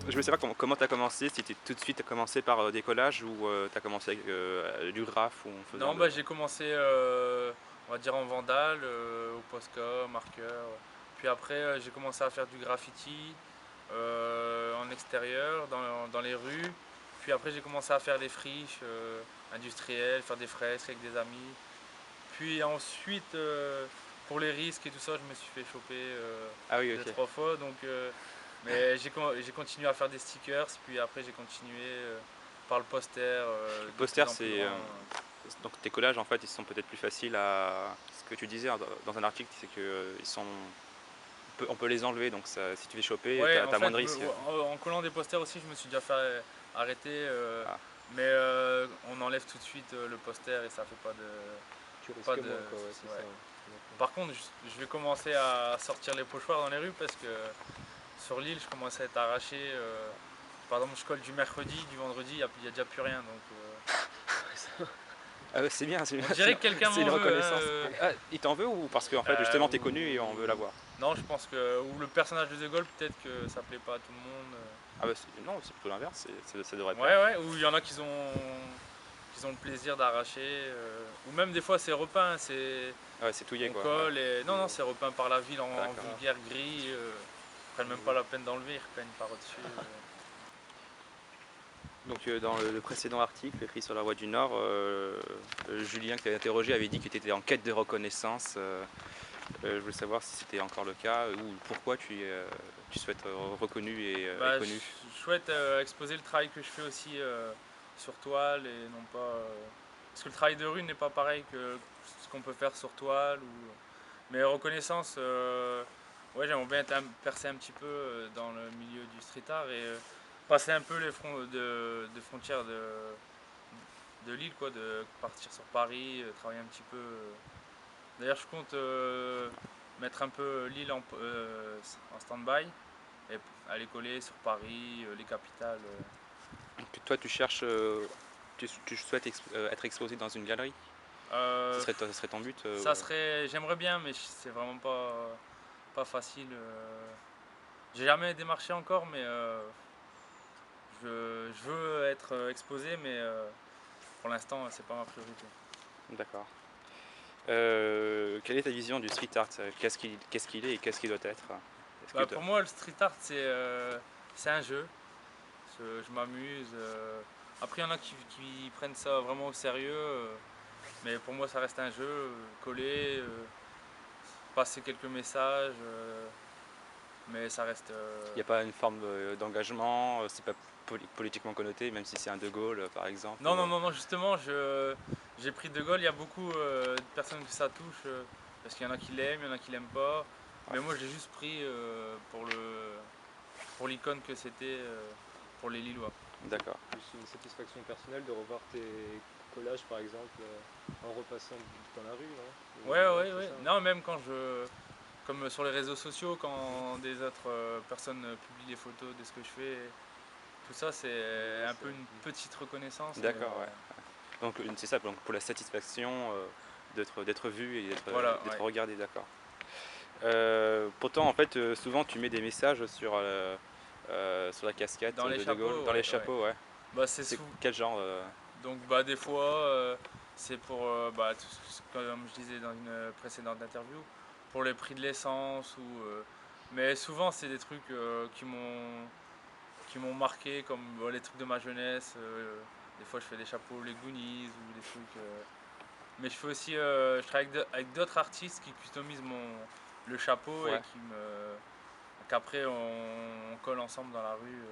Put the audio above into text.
Je veux savoir comment tu as commencé, si tu tout de suite commencé par, des collages ou tu as commencé avec, du graphe ou en faisant Non, de bah, j'ai commencé, on va dire en vandale, au Posca, marqueur. Puis après, j'ai commencé à faire du graffiti en extérieur, dans les rues. Puis après, j'ai commencé à faire des friches industrielles, faire des fresques avec des amis. Puis ensuite, pour les risques et tout ça, je me suis fait choper ah oui, deux, OK. trois fois. Mais j'ai continué à faire des stickers. Puis après, j'ai continué par le poster Le de plus poster, en plus c'est, grand. donc tes collages, en fait, ils sont peut-être plus faciles à ce que tu disais dans un article, c'est que ils sont on peut les enlever, donc ça si tu fais choper, tu Ouais, en as moins fait, de risques. en collant des posters aussi, je me suis déjà fait arrêter. Ah, Mais on enlève tout de suite le poster et ça fait Tu pas risques de moins, quoi, ouais, soucis. c'est Ouais. ça. D'accord. Par contre, je vais commencer à sortir les pochoirs dans les rues parce que sur l'île, je commence à être arraché. Par exemple, je colle du mercredi, du vendredi, il y a déjà plus rien. ah ouais, c'est bien, c'est bien, On dirait que quelqu'un c'est m'en une veut. reconnaissance. Ah, il t'en veut ou parce qu'en fait, justement, tu es connu et on veut l'avoir? Non, je pense que. Ou le personnage de De Gaulle, peut-être que ça plaît pas à tout le monde. Ah bah, non, c'est plutôt l'inverse, ça devrait Ouais, plaire. ouais, ou il y en a qui ont le plaisir d'arracher. Ou même des fois, c'est repeint. Ouais, c'est touillé, On quoi, ouais. colle et. Non, non, c'est repeint par la ville Ah en d'accord. Ah, vulgaire gris. Ils prennent même pas oui. la peine d'enlever, ils repeignent par au-dessus. Donc dans le précédent article écrit sur la Voie du Nord, Julien que tu avais interrogé avait dit que tu étais en quête de reconnaissance. Je voulais savoir si c'était encore le cas ou pourquoi tu souhaites être reconnu et Bah, connu. je souhaite exposer le travail que je fais aussi sur toile et non pas. Parce que le travail de rue n'est pas pareil que ce qu'on peut faire sur toile. Mais reconnaissance, ouais, j'aimerais bien percer un petit peu dans le milieu du street art et passer un peu les de frontières de l'île, quoi, de partir sur Paris, travailler un petit peu. D'ailleurs, je compte mettre un peu l'île en stand-by et aller coller sur Paris, les capitales. Donc toi tu cherches, tu souhaites être exposé dans une galerie? Euh, Ce serait ton but Ça serait, j'aimerais bien, mais c'est vraiment pas facile. J'ai jamais démarché encore, mais je veux être exposé, mais pour l'instant, c'est pas ma priorité. D'accord. Quelle est ta vision du street art? Qu'est-ce qu'il est et qu'est-ce qu'il doit être? Est-ce que Bah, tu pour moi, le street art, c'est un jeu. Je m'amuse. Après, il y en a qui prennent ça vraiment au sérieux, mais pour moi, ça reste un jeu. Coller, passer quelques messages, mais ça reste. Il n'y a pas une forme d'engagement, c'est pas politiquement connoté, même si c'est un De Gaulle par exemple. Non, non, non, non, justement, j'ai pris De Gaulle. Il y a beaucoup de personnes que ça touche, parce qu'il y en a qui l'aiment, il y en a qui l'aiment pas. Mais moi, je l'ai juste pris pour l'icône que c'était pour les Lillois. D'accord. Plus une satisfaction personnelle de revoir tes collages, par exemple, en repassant dans la rue, non? Ouais, Ouais, ouais, c'est ouais. ça. Non, même comme sur les réseaux sociaux, quand des autres personnes publient des photos de ce que je fais, tout ça, c'est Ouais, un c'est peu une petite reconnaissance. D'accord, ouais. Donc c'est ça, donc pour la satisfaction d'être vu et Voilà, d'être ouais. regardé, d'accord. Pourtant, en fait, souvent tu mets des messages sur la casquette Dans les de Gaulle, chapeaux, dans les ouais, ouais. chapeaux, ouais. Bah, c'est C'est sous. quel genre Donc, bah, des fois, c'est pour, bah, comme je disais dans une précédente interview, pour les prix de l'essence mais souvent, c'est des trucs qui m'ont marqué, comme les trucs de ma jeunesse. Des fois, je fais des chapeaux les Goonies ou des trucs. Mais je fais aussi, je travaille avec d'autres artistes qui customisent le chapeau et Ouais. qu'après on colle ensemble dans la rue.